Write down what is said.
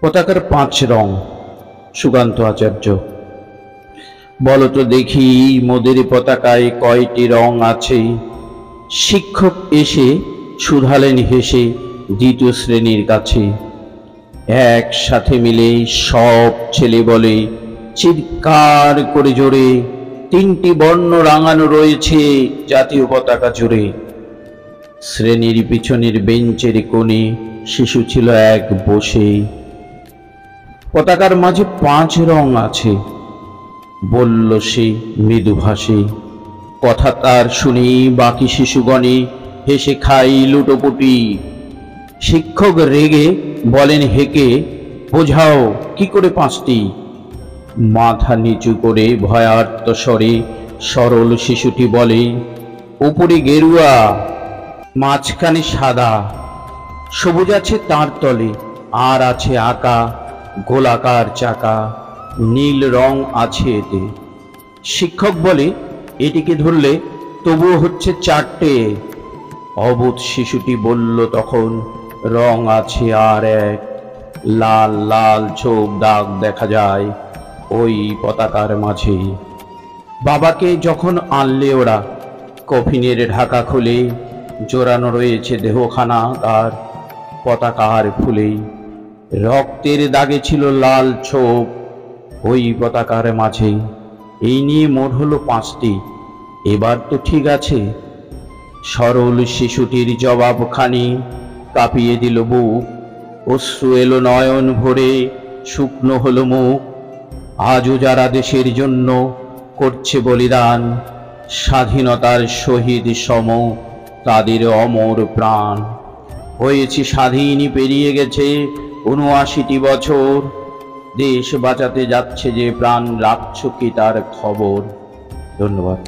পতাকার 5 রং। সুকান্ত আচার্য। বলো তো দেখি মোদের পতাকায় কয়টি রং আছে? শিক্ষক এসে শুধালেন হেসে দ্বিতীয় শ্রেণীর কাছে। একসাথে মিলে সব ছেলে বলে চিৎকার করে জোরে, 3টি বর্ণ রাঙানো রয়েছে জাতীয় পতাকা জুড়ে। শ্রেণীর পিছনের বেঞ্চের কোণে শিশু ছিল এক বসে। পতাকার মাঝে 5 রং আছে, বলল সে মৃদুভাষে। কথা তার শুনে বাকি শিশুগণে হেসে খাই লুটোপুটি। শিক্ষক রেগে বলেন হেকে, বোঝাও কি করে 5টি? মাথা নিচু করে ভয়ার্ত স্বরে সরল শিশুটি বলে, উপরে গেরুয়া, মাঝখানে সাদা, সবুজ আছে তার তলে, আর আছে আঁকা গোলাকার চাকা, নীল রং আছে এতে। শিক্ষক বলে, এটিকে ধরলে তবুও হচ্ছে 4টে। অবোধ শিশুটি বলল তখন, রং আছে আর এক, লাল লাল ছোপ দাগ দেখা যায় ওই পতাকার মাঝে। বাবাকে যখন আনলে ওরা, কফিনের ঢাকা খুলে জোড়ানো রয়েছে দেহখানা তার পতাকার ফুলে। রক্তের দাগে ছিল লাল ছোপ ওই পতাকার মাঝে। এই নিয়ে মোট হলো 5টি, এবার তো ঠিক আছে? সরল শিশুটির জবাবখানি কাঁপিয়ে দিল বুক। অশ্রু এলো নয়ন ভরে, শুকনো হলো মুখ। আজও যারা দেশের জন্য করছে বলিদান, স্বাধীনতার শহীদ সম তাদের অমর প্রাণ। হয়েছি স্বাধীন, পেরিয়ে গেছে ৭৯টি বছর। দেশ বাঁচাতে যাচ্ছে যে প্রাণ, রাখছ কি তার খবর? ধন্যবাদ।